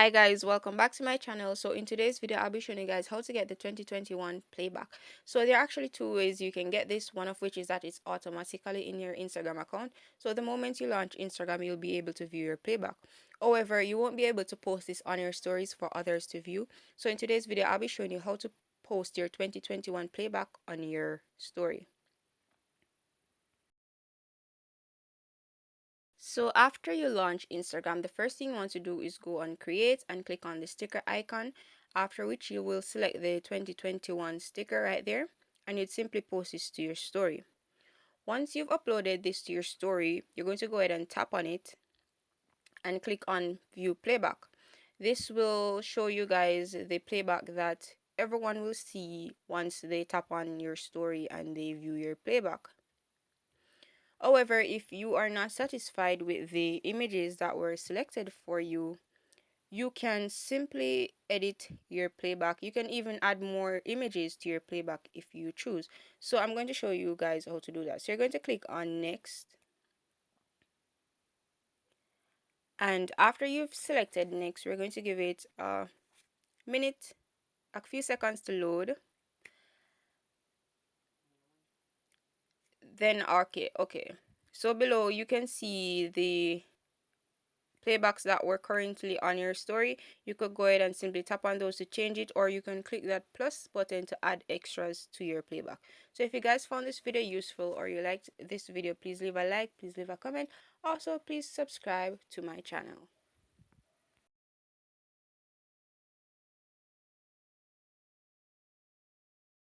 Hi guys, welcome back to my channel. So in today's video I'll be showing you guys how to get the 2021 playback. So there are actually two ways you can get this, one of which is that it's automatically in your Instagram account. So the moment you launch Instagram, you'll be able to view your playback. However, you won't be able to post this on your stories for others to view. So in today's video I'll be showing you how to post your 2021 playback on your story. So after you launch Instagram, the first thing you want to do is go on create and click on the sticker icon, after which you will select the 2021 sticker right there and you'd simply post this to your story. Once you've uploaded this to your story, you're going to go ahead and tap on it and click on view playback. This will show you guys the playback that everyone will see once they tap on your story and they view your playback. However, if you are not satisfied with the images that were selected for you, you can simply edit your playback. You can even add more images to your playback if you choose. So I'm going to show you guys how to do that. So you're going to click on next. And after you've selected next, we're going to give it a minute, a few seconds to load. Then okay. So below you can see the playbacks that were currently on your story. You could go ahead and simply tap on those to change it, or you can click that plus button to add extras to your playback. So if you guys found this video useful or you liked this video, please leave a like, please leave a comment. Also, please subscribe to my channel.